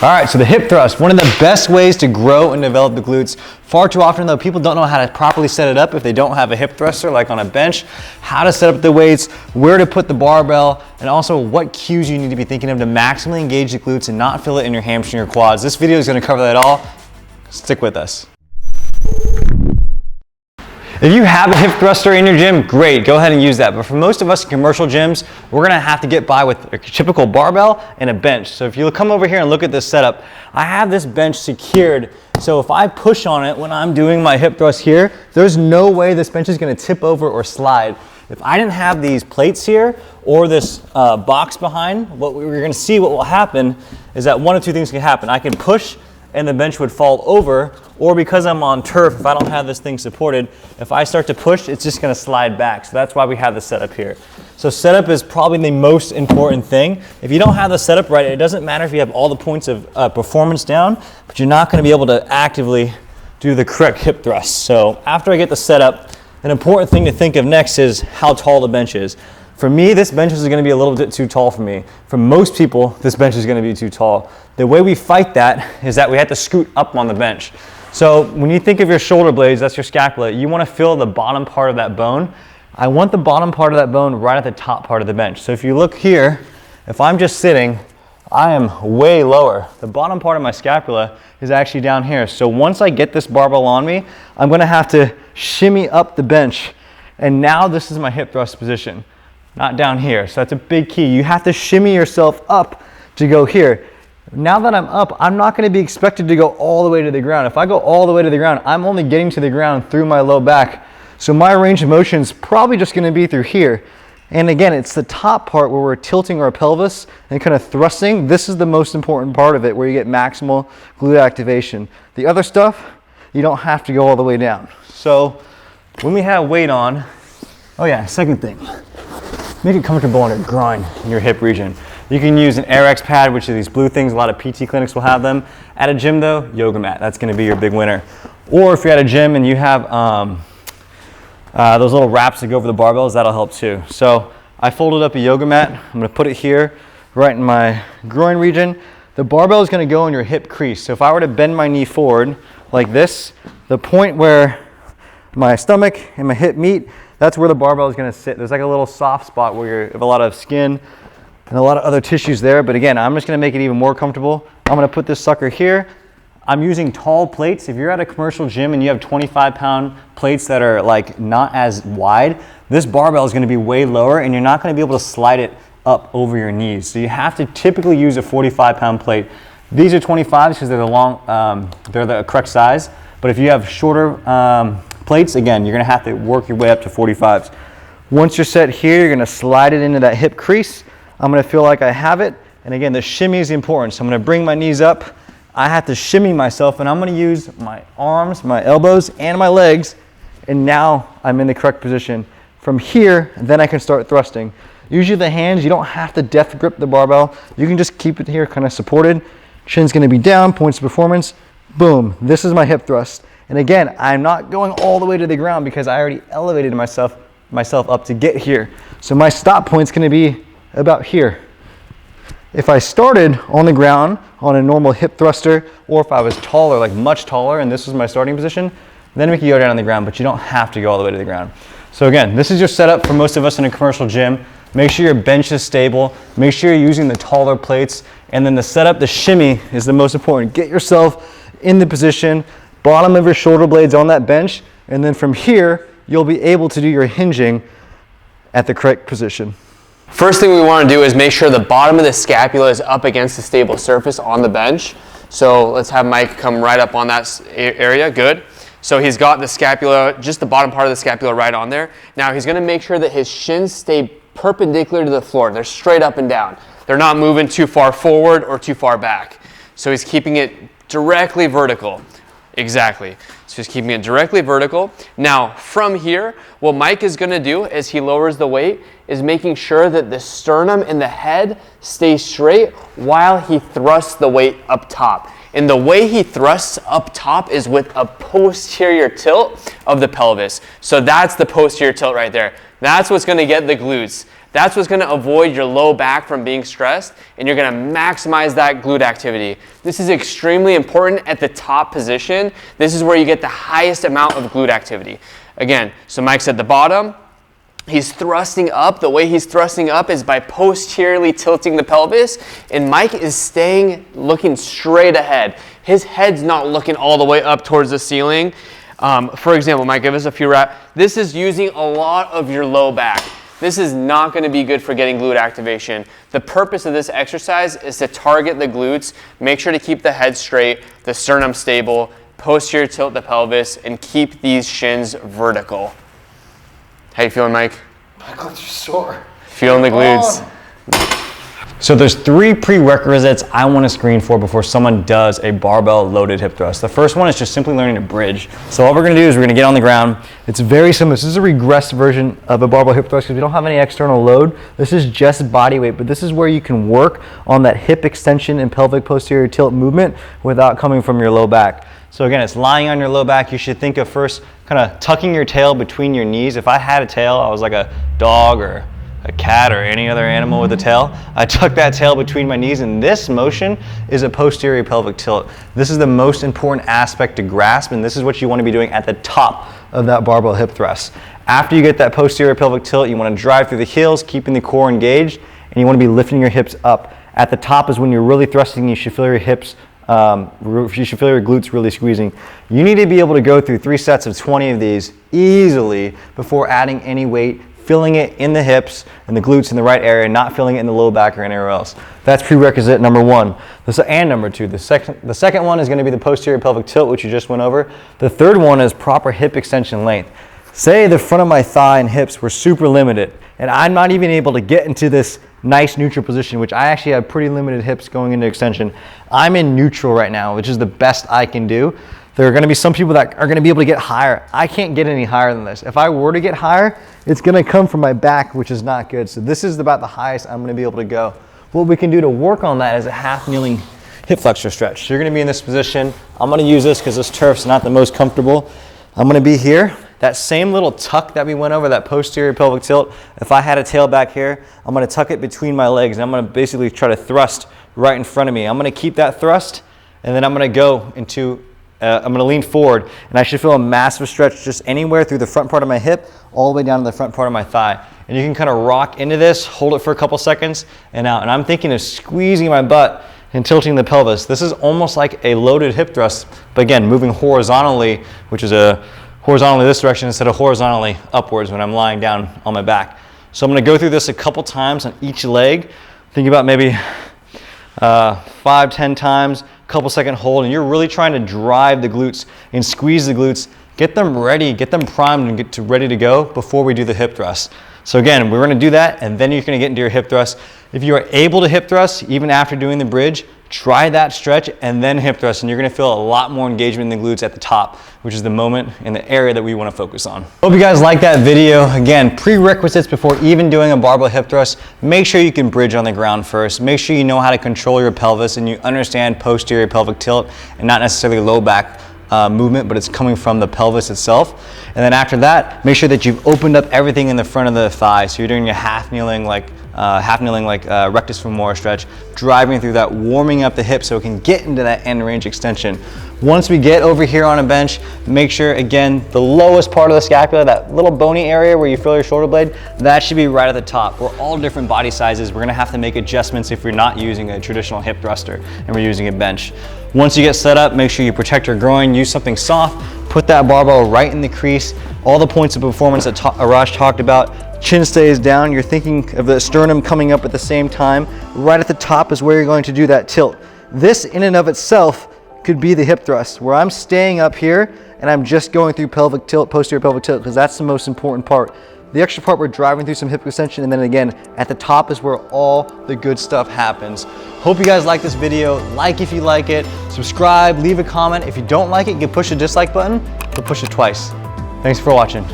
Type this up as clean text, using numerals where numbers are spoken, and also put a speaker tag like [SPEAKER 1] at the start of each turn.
[SPEAKER 1] All right, so the hip thrust, one of the best ways to grow and develop the glutes. Far too often though, people don't know how to properly set it up if they don't have a hip thruster like on a bench, how to set up the weights, where to put the barbell, and also what cues you need to be thinking of to maximally engage the glutes and not feel it in your hamstring or quads. This video is gonna cover that all. Stick with us. If you have a hip thruster in your gym, great, go ahead and use that. But for most of us in commercial gyms, we're gonna have to get by with a typical barbell and a bench. So if you come over here and look at this setup, I have this bench secured. So if I push on it when I'm doing my hip thrust here, there's no way this bench is gonna tip over or slide. If I didn't have these plates here or this box behind, what we're gonna see what will happen is that one of two things can happen. I can push and the bench would fall over, or because I'm on turf, if I don't have this thing supported, if I start to push, it's just gonna slide back. So that's why we have the setup here. So setup is probably the most important thing. If you don't have the setup right, it doesn't matter if you have all the points of performance down, but you're not gonna be able to actively do the correct hip thrust. So after I get the setup, an important thing to think of next is how tall the bench is. For me, this bench is gonna be a little bit too tall for me. For most people, this bench is gonna be too tall. The way we fight that is that we have to scoot up on the bench. So when you think of your shoulder blades, that's your scapula, you wanna feel the bottom part of that bone. I want the bottom part of that bone right at the top part of the bench. So if you look here, if I'm just sitting, I am way lower. The bottom part of my scapula is actually down here. So once I get this barbell on me, I'm gonna have to shimmy up the bench. And now this is my hip thrust position, not down here. So that's a big key. You have to shimmy yourself up to go here. Now that I'm up, I'm not gonna be expected to go all the way to the ground. If I go all the way to the ground, I'm only getting to the ground through my low back. So my range of motion is probably just gonna be through here. And again, it's the top part where we're tilting our pelvis and kind of thrusting. This is the most important part of it, where you get maximal glute activation. The other stuff, you don't have to go all the way down. So when we have weight on, oh yeah, second thing, make it comfortable on your groin, in your hip region. You can use an AirX pad, which are these blue things. A lot of PT clinics will have them. At a gym though, yoga mat. That's gonna be your big winner. Or if you're at a gym and you have those little wraps that go over the barbells, that'll help too. So I folded up a yoga mat. I'm gonna put it here, right in my groin region. The barbell is gonna go in your hip crease. So if I were to bend my knee forward like this, the point where my stomach and my hip meet, that's where the barbell is gonna sit. There's like a little soft spot where you have a lot of skin and a lot of other tissues there, but again, I'm just gonna make it even more comfortable. I'm gonna put this sucker here. I'm using tall plates. If you're at a commercial gym and you have 25-pound plates that are like not as wide, this barbell is gonna be way lower and you're not gonna be able to slide it up over your knees. So you have to typically use a 45-pound plate. These are 25s because they're the long, they're the correct size. But if you have shorter plates, again, you're gonna have to work your way up to 45s. Once you're set here, you're gonna slide it into that hip crease. I'm gonna feel like I have it. And again, the shimmy is important. So I'm gonna bring my knees up. I have to shimmy myself and I'm gonna use my arms, my elbows, and my legs. And now I'm in the correct position. From here, then I can start thrusting. Usually the hands, you don't have to deft grip the barbell. You can just keep it here kind of supported. Chin's gonna be down, points of performance. Boom, this is my hip thrust. And again, I'm not going all the way to the ground because I already elevated myself up to get here. So my stop point's gonna be about here. If I started on the ground on a normal hip thruster, or if I was taller, like much taller, and this was my starting position, then we could go down on the ground, but you don't have to go all the way to the ground. So again, this is your setup for most of us in a commercial gym. Make sure your bench is stable. Make sure you're using the taller plates. And then the setup, the shimmy is the most important. Get yourself in the position, bottom of your shoulder blades on that bench, and then from here, you'll be able to do your hinging at the correct position.
[SPEAKER 2] First thing we want to do is make sure the bottom of the scapula is up against the stable surface on the bench. So let's have Mike come right up on that area. Good. So he's got the scapula, just the bottom part of the scapula right on there. Now he's going to make sure that his shins stay perpendicular to the floor. They're straight up and down. They're not moving too far forward or too far back. So he's keeping it directly vertical. Exactly. So he's keeping it directly vertical. Now from here, what Mike is going to do as he lowers the weight is making sure that the sternum and the head stay straight while he thrusts the weight up top. And the way he thrusts up top is with a posterior tilt of the pelvis. So that's the posterior tilt right there. That's what's going to get the glutes. That's what's gonna avoid your low back from being stressed, and you're gonna maximize that glute activity. This is extremely important at the top position. This is where you get the highest amount of glute activity. Again, so Mike's at the bottom. He's thrusting up. The way he's thrusting up is by posteriorly tilting the pelvis, and Mike is staying looking straight ahead. His head's not looking all the way up towards the ceiling. For example, Mike, give us a few reps. This is using a lot of your low back. This is not going to be good for getting glute activation. The purpose of this exercise is to target the glutes, make sure to keep the head straight, the sternum stable, posterior tilt the pelvis, and keep these shins vertical. How you feeling, Mike?
[SPEAKER 1] My glutes are sore.
[SPEAKER 2] Feeling the glutes.
[SPEAKER 1] So there's 3 prerequisites I want to screen for before someone does a barbell loaded hip thrust. The first one is just simply learning to bridge. So all we're going to do is we're going to get on the ground. It's very similar. This is a regressed version of a barbell hip thrust because we don't have any external load. This is just body weight, but this is where you can work on that hip extension and pelvic posterior tilt movement without coming from your low back. So again, it's lying on your low back. You should think of first kind of tucking your tail between your knees. If I had a tail, I was like a dog or a cat or any other animal with a tail, I tuck that tail between my knees, and this motion is a posterior pelvic tilt. This is the most important aspect to grasp, and this is what you want to be doing at the top of that barbell hip thrust. After you get that posterior pelvic tilt, you want to drive through the heels, keeping the core engaged, and you want to be lifting your hips up. At the top is when you're really thrusting. You should feel your hips, you should feel your glutes really squeezing. You need to be able to go through 3 sets of 20 of these easily before adding any weight, filling it in the hips and the glutes in the right area, not filling it in the low back or anywhere else. That's prerequisite number 1. And number 2. The second one is going to be the posterior pelvic tilt, which you just went over. The third one is proper hip extension length. Say the front of my thigh and hips were super limited, and I'm not even able to get into this nice neutral position, which I actually have pretty limited hips going into extension. I'm in neutral right now, which is the best I can do. There are going to be some people that are going to be able to get higher. I can't get any higher than this. If I were to get higher, it's going to come from my back, which is not good. So this is about the highest I'm going to be able to go. What we can do to work on that is a half kneeling hip flexor stretch. So you're going to be in this position. I'm going to use this because this turf's not the most comfortable. I'm going to be here. That same little tuck that we went over, that posterior pelvic tilt, if I had a tail back here, I'm going to tuck it between my legs, and I'm going to basically try to thrust right in front of me. I'm going to keep that thrust, and then I'm going to go into I'm going to lean forward, and I should feel a massive stretch just anywhere through the front part of my hip all the way down to the front part of my thigh. And you can kind of rock into this, hold it for a couple seconds, and out. And I'm thinking of squeezing my butt and tilting the pelvis. This is almost like a loaded hip thrust, but again, moving horizontally, which is horizontally this direction instead of horizontally upwards when I'm lying down on my back. So I'm going to go through this a couple times on each leg. Think about maybe 5-10 times. Couple second hold, and you're really trying to drive the glutes and squeeze the glutes, get them ready, get them primed and get ready to go before we do the hip thrust. So again, we're going to do that, and then you're going to get into your hip thrust. If you are able to hip thrust even after doing the bridge, try that stretch and then hip thrust, and you're going to feel a lot more engagement in the glutes at the top, which is the moment and the area that we want to focus on. Hope you guys like that video. Again, prerequisites before even doing a barbell hip thrust: make sure you can bridge on the ground first. Make sure you know how to control your pelvis and you understand posterior pelvic tilt and not necessarily low back movement, but it's coming from the pelvis itself. And then after that, make sure that you've opened up everything in the front of the thigh. So you're doing your half kneeling like rectus femoris stretch, driving through that, warming up the hip so it can get into that end range extension. Once we get over here on a bench, make sure, again, the lowest part of the scapula, that little bony area where you feel your shoulder blade, that should be right at the top. We're all different body sizes. We're gonna have to make adjustments if we're not using a traditional hip thruster and we're using a bench. Once you get set up, make sure you protect your groin, use something soft, put that barbell right in the crease. All the points of performance that Arash talked about. Chin stays down. You're thinking of the sternum coming up at the same time. Right at the top is where you're going to do that tilt. This in and of itself could be the hip thrust, where I'm staying up here and I'm just going through pelvic tilt, posterior pelvic tilt, because that's the most important part. The extra part, we're driving through some hip extension, and then again, at the top is where all the good stuff happens. Hope you guys like this video. Like if you like it, subscribe, leave a comment. If you don't like it, you can push the dislike button, but push it twice. Thanks for watching.